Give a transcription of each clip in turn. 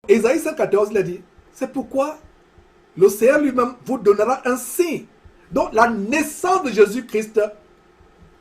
Ésaïe 114, il a dit, c'est pourquoi le Seigneur lui-même vous donnera un signe. Donc la naissance de Jésus-Christ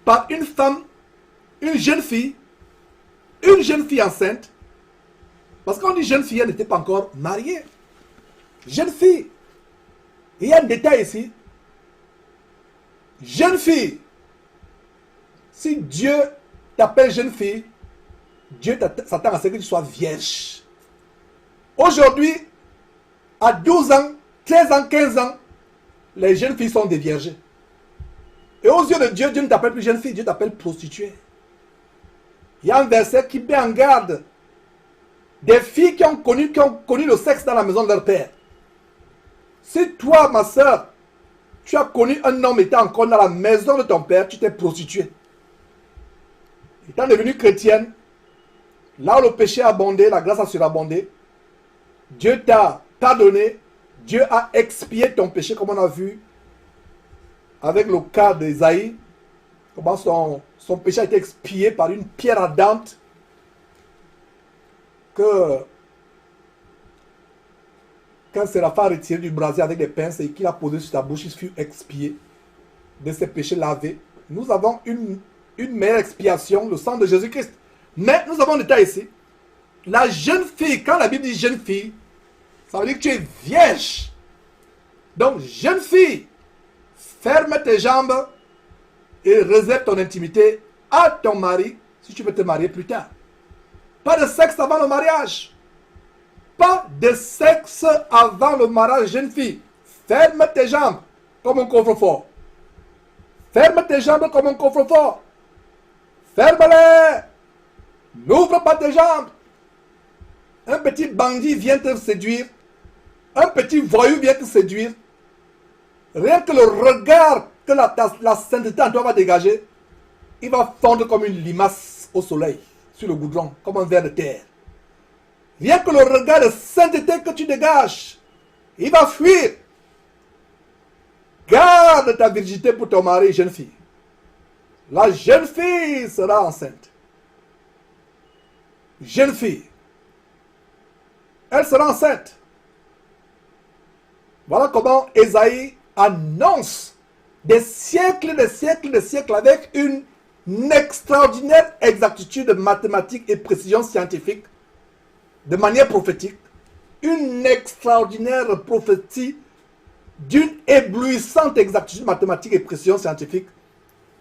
par une femme, une jeune fille enceinte, parce qu'on dit jeune fille, elle n'était pas encore mariée. Jeune fille. Il y a un détail ici. Jeune fille. Si Dieu t'appelle jeune fille, Dieu s'attend à ce que tu sois vierge. Aujourd'hui, à 12 ans, 13 ans, 15 ans, les jeunes filles sont des vierges. Et aux yeux de Dieu, Dieu ne t'appelle plus jeune fille, Dieu t'appelle prostituée. Il y a un verset qui met en garde des filles qui ont connu le sexe dans la maison de leur père. Si toi, ma soeur, tu as connu un homme étant encore dans la maison de ton père, tu t'es prostituée. Étant devenue chrétienne, là où le péché a abondé, la grâce a surabondé, Dieu t'a pardonné, Dieu a expié ton péché, comme on a vu avec le cas d'Ésaïe, comment son péché a été expié par une pierre ardente que quand Séraphin a retiré du brasier avec des pinces et qu'il a posé sur sa bouche, il fut expié de ses péchés lavés. Nous avons une meilleure expiation, le sang de Jésus-Christ. Mais nous avons un détail ici. La jeune fille, quand la Bible dit jeune fille, ça veut dire que tu es vierge. Donc, jeune fille, ferme tes jambes et réserve ton intimité à ton mari si tu veux te marier plus tard. Pas de sexe avant le mariage. Pas de sexe avant le mariage, jeune fille. Ferme tes jambes comme un coffre-fort. Ferme tes jambes comme un coffre-fort. Ferme-les. N'ouvre pas tes jambes. Un petit bandit vient te séduire. Un petit voyou vient te séduire. Rien que le regard que la sainteté en toi va dégager, il va fondre comme une limace au soleil, sur le goudron, comme un ver de terre. Rien que le regard de sainteté que tu dégages, il va fuir. Garde ta virginité pour ton mari, jeune fille. La jeune fille sera enceinte. Jeune fille. Elle sera enceinte. Voilà comment Ésaïe annonce des siècles avec une extraordinaire exactitude mathématique et précision scientifique, de manière prophétique, une extraordinaire prophétie d'une éblouissante exactitude mathématique et précision scientifique,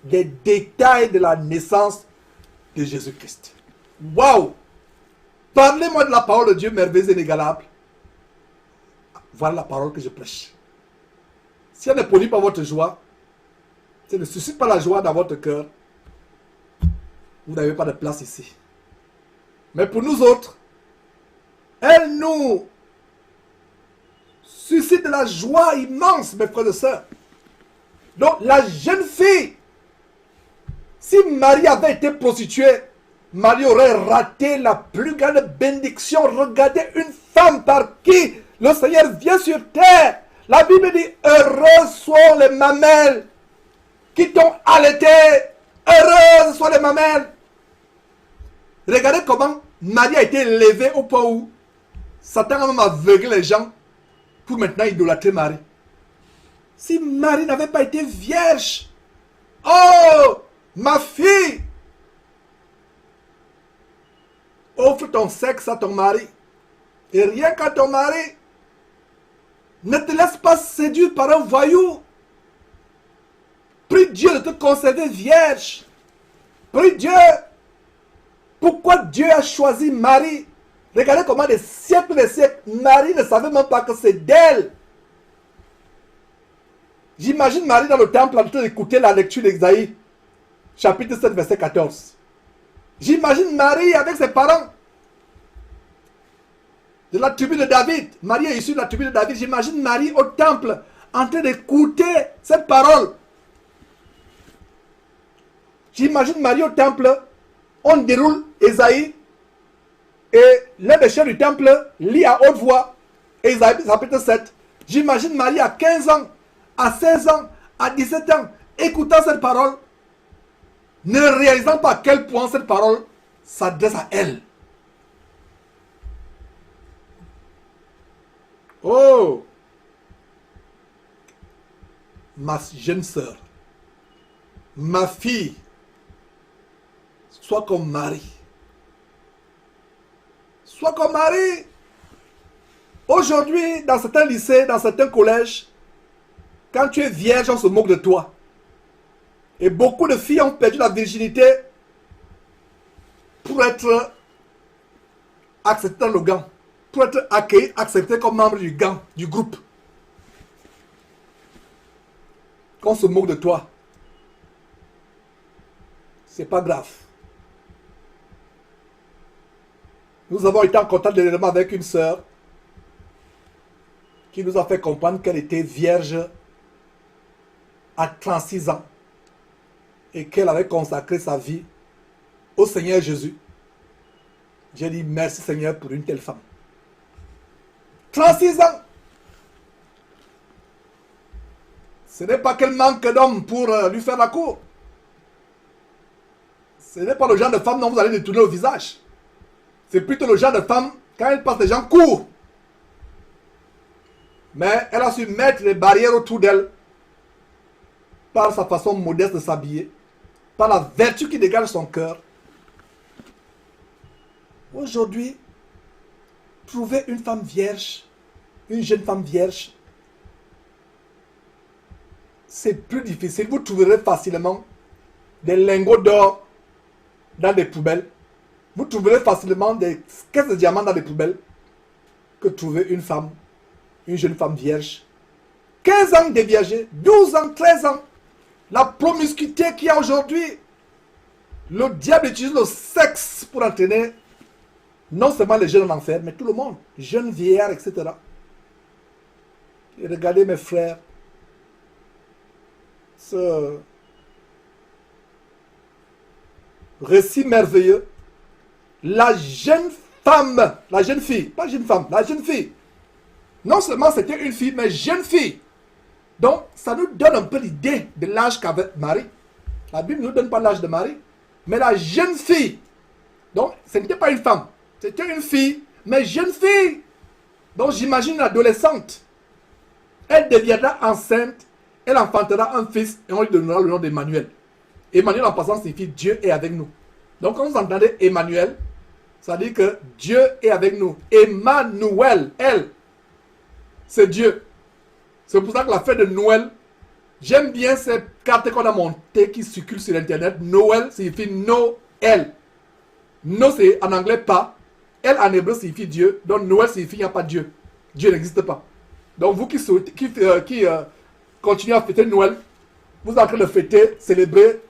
des détails de la naissance de Jésus-Christ. Waouh! Parlez-moi de la parole de Dieu merveilleuse et inégalable. Voilà la parole que je prêche. Si elle ne produit pas votre joie, si elle ne suscite pas la joie dans votre cœur, vous n'avez pas de place ici. Mais pour nous autres, elle nous suscite de la joie immense, mes frères et sœurs. Donc la jeune fille, si Marie avait été prostituée, Marie aurait raté la plus grande bénédiction. Regardez une femme par qui le Seigneur vient sur terre. La Bible dit, heureux sont les mamelles qui t'ont allaité. Heureuses sont les mamelles. Regardez comment Marie a été élevée au point où Satan a même aveuglé les gens pour maintenant idolâtrer Marie. Si Marie n'avait pas été vierge, oh, ma fille, offre ton sexe à ton mari. Et rien qu'à ton mari, ne te laisse pas séduire par un voyou. Prie Dieu de te conserver vierge. Prie Dieu. Pourquoi Dieu a choisi Marie? Regardez comment des siècles, Marie ne savait même pas que c'est d'elle. J'imagine Marie dans le temple en train d'écouter la lecture d'Ésaïe, chapitre 7, verset 14. J'imagine Marie avec ses parents de la tribu de David. Marie est issue de la tribu de David. J'imagine Marie au temple en train d'écouter cette parole. J'imagine Marie au temple. On déroule Ésaïe et l'un des chefs du temple lit à haute voix Ésaïe chapitre 7. J'imagine Marie à 15 ans, à 16 ans, à 17 ans, écoutant cette parole, ne réalisant pas à quel point cette parole s'adresse à elle. Oh, ma jeune sœur, ma fille, sois comme Marie. Sois comme Marie. Aujourd'hui, dans certains lycées, dans certains collèges, quand tu es vierge, on se moque de toi. Et beaucoup de filles ont perdu la virginité pour être acceptées dans le gang. Pour être accueillies, acceptées comme membre du gang, du groupe. Qu'on se moque de toi. C'est pas grave. Nous avons été en contact dernièrement avec une sœur qui nous a fait comprendre qu'elle était vierge à 36 ans et qu'elle avait consacré sa vie au Seigneur Jésus. J'ai dit merci Seigneur pour une telle femme. 36 ans. Ce n'est pas qu'elle manque d'hommes pour lui faire la cour. Ce n'est pas le genre de femme dont vous allez détourner au visage. C'est plutôt le genre de femme, quand elle passe, les gens courent. Mais elle a su mettre les barrières autour d'elle par sa façon modeste de s'habiller, par la vertu qui dégage son cœur. Aujourd'hui, trouver une femme vierge, une jeune femme vierge, c'est plus difficile. Vous trouverez facilement des lingots d'or dans des poubelles. Vous trouverez facilement des caisses de diamants dans des poubelles que trouver une femme, une jeune femme vierge. 15 ans déviagée, 12 ans, 13 ans. La promiscuité qu'il y a aujourd'hui. Le diable utilise le sexe pour entraîner non seulement les jeunes en enfer, mais tout le monde. Jeunes, vieillards, etc. Et regardez mes frères. Ce récit merveilleux. La jeune femme, la jeune fille, pas jeune femme, la jeune fille. Non seulement c'était une fille, mais jeune fille. Donc, ça nous donne un peu l'idée de l'âge qu'avait Marie. La Bible ne nous donne pas l'âge de Marie, mais la jeune fille. Donc, ce n'était pas une femme, c'était une fille, mais jeune fille. Donc, j'imagine une adolescente. Elle deviendra enceinte, elle enfantera un fils, et on lui donnera le nom d'Emmanuel. Emmanuel, en passant, signifie Dieu est avec nous. Donc, quand vous entendez Emmanuel, ça dit que Dieu est avec nous. Emmanuel, elle, c'est Dieu. C'est pour ça que la fête de Noël, j'aime bien ces cartes qu'on a montées qui circulent sur Internet. Noël signifie Noël. No, c'est en anglais pas. Elle en hébreu signifie Dieu. Donc Noël signifie il n'y a pas Dieu. Dieu n'existe pas. Donc vous qui continuez à fêter Noël, vous êtes en train de fêter, célébrer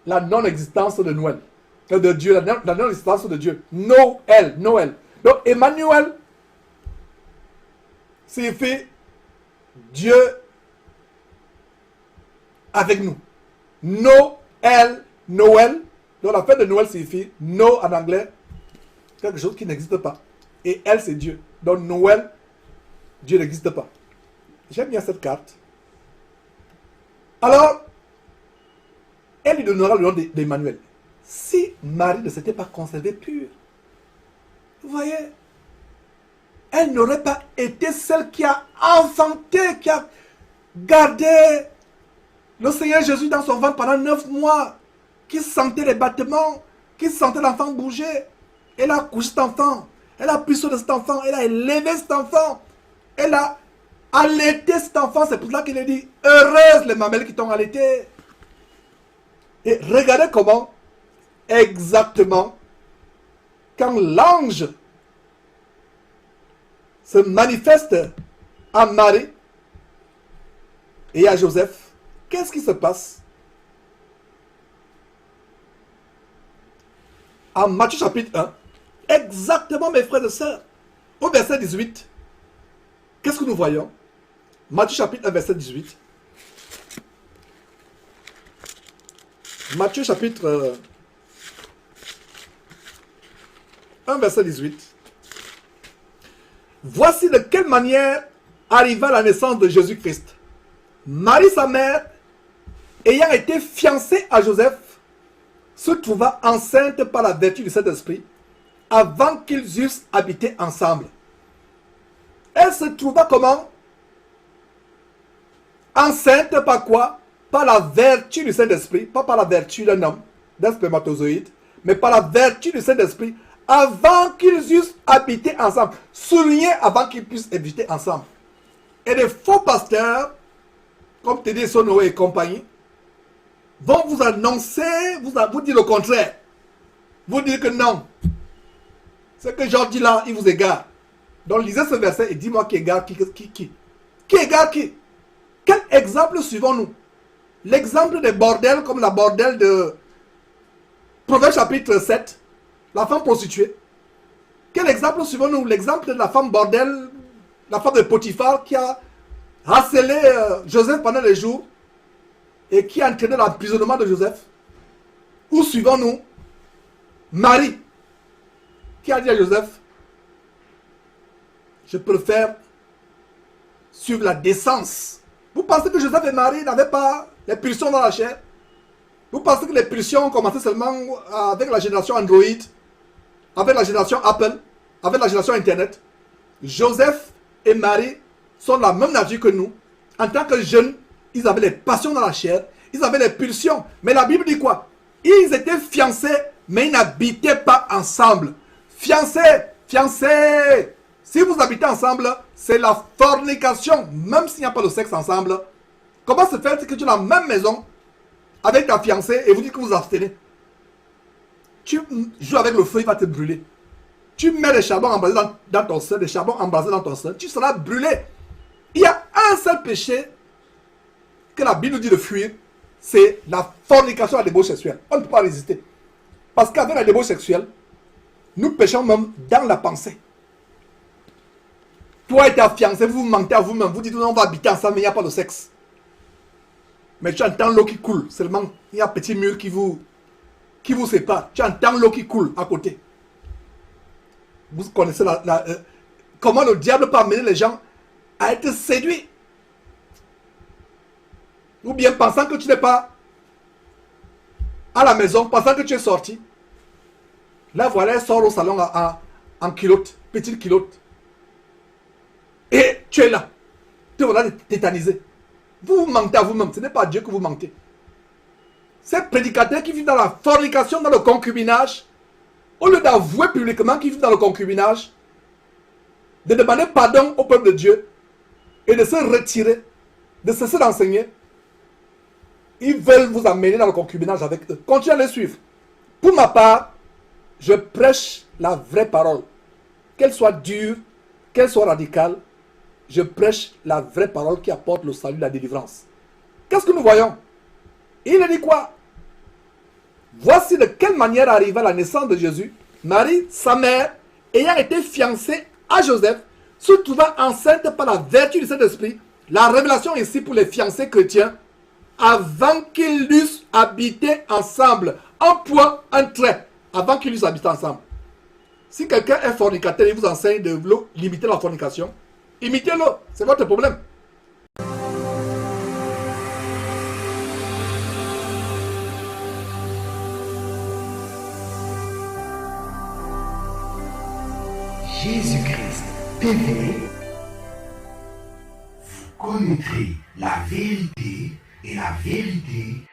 la non-existence de Noël. De Dieu, la non-existence de Dieu. Noël, Noël. Donc Emmanuel signifie Dieu avec nous. Noël, Noël. Donc la fête de Noël signifie no en anglais, quelque chose qui n'existe pas. Et elle, c'est Dieu. Donc Noël, Dieu n'existe pas. J'aime bien cette carte. Alors, elle lui donnera le nom d'Emmanuel. Si Marie ne s'était pas conservée pure, vous voyez, elle n'aurait pas été celle qui a enfanté, qui a gardé le Seigneur Jésus dans son ventre pendant 9 mois, qui sentait les battements, qui sentait l'enfant bouger. Elle a couché cet enfant, elle a pris soin de cet enfant, elle a élevé cet enfant, elle a allaité cet enfant. C'est pour ça qu'il a dit, heureuses les mamelles qui t'ont allaité. Et regardez comment, exactement, quand l'ange se manifeste à Marie et à Joseph, qu'est-ce qui se passe? En Matthieu chapitre 1, exactement mes frères et sœurs, au verset 18, qu'est-ce que nous voyons? Matthieu chapitre 1, verset 18. Matthieu chapitre 1, verset 18. Voici de quelle manière arriva la naissance de Jésus-Christ. Marie, sa mère, ayant été fiancée à Joseph, se trouva enceinte par la vertu du Saint-Esprit avant qu'ils eussent habité ensemble. Elle se trouva comment? Enceinte par quoi? Par la vertu du Saint-Esprit, pas par la vertu d'un homme, d'un spermatozoïde, mais par la vertu du Saint-Esprit, avant qu'ils eussent habité ensemble. Souligné avant qu'ils puissent habiter ensemble. Et les faux pasteurs, comme Teddy Sono et compagnie, vont vous annoncer, vous dire le contraire. Vous dire que non. Ce que Jean dit là, il vous égare. Donc lisez ce verset et dis-moi qui égare qui. Qui égare qui? Quel exemple suivons-nous? L'exemple des bordels comme la bordelle de Proverbe chapitre 7, la femme prostituée. Quel exemple suivons-nous? L'exemple de la femme bordel, la femme de Potiphar qui a harcelé Joseph pendant les jours et qui a entraîné l'emprisonnement de Joseph. Ou suivons-nous Marie qui a dit à Joseph, je préfère suivre la décence. Vous pensez que Joseph et Marie n'avaient pas les pulsions dans la chair? Vous pensez que les pulsions ont commencé seulement avec la génération Android, avec la génération Apple, avec la génération Internet? Joseph et Marie sont de la même nature que nous. En tant que jeunes, ils avaient les passions dans la chair, ils avaient les pulsions. Mais la Bible dit quoi? Ils étaient fiancés, mais ils n'habitaient pas ensemble. Fiancés, fiancés. Si vous habitez ensemble, c'est la fornication, même s'il n'y a pas de sexe ensemble. Comment se fait-il que tu es dans la même maison avec ta fiancée et vous dites que vous abstenez? Tu joues avec le feu, il va te brûler. Tu mets des charbons embrasés dans ton sein, des charbons embrasés dans ton sein, tu seras brûlé. Il y a un seul péché que la Bible nous dit de fuir, c'est la fornication, la débauche sexuelle. On ne peut pas résister. Parce qu'avec la débauche sexuelle, nous péchons même dans la pensée. Toi et ta fiancée, vous mentez à vous-même, vous dites on va habiter ensemble, mais il n'y a pas de sexe. Mais tu entends l'eau qui coule, seulement il y a un petit mur qui vous sépare. Tu entends l'eau qui coule à côté. Vous connaissez comment le diable peut amener les gens à être séduits. Ou bien pensant que tu n'es pas à la maison, pensant que tu es sorti. Là voilà, elle sort au salon en culotte, petite culotte. Et tu es là. Tu es là tétanisé. Vous mentez à vous-même. Ce n'est pas à Dieu que vous mentez. Ces prédicateurs qui vivent dans la fornication, dans le concubinage, au lieu d'avouer publiquement qu'ils vivent dans le concubinage, de demander pardon au peuple de Dieu et de se retirer, de cesser d'enseigner, ils veulent vous amener dans le concubinage avec eux. Continuez à les suivre. Pour ma part, je prêche la vraie parole. Qu'elle soit dure, qu'elle soit radicale, je prêche la vraie parole qui apporte le salut, la délivrance. Qu'est-ce que nous voyons? Il a dit quoi? Voici de quelle manière arriva la naissance de Jésus. Marie, sa mère, ayant été fiancée à Joseph, se trouvant enceinte par la vertu du Saint-Esprit. La révélation ici pour les fiancés chrétiens, avant qu'ils eussent habité ensemble. Un point, un trait, avant qu'ils eussent habité ensemble. Si quelqu'un est fornicateur et vous enseigne de limiter la fornication, imitez-le, c'est votre problème. Jésus-Christ TV, vous connaîtrez la vérité et la vérité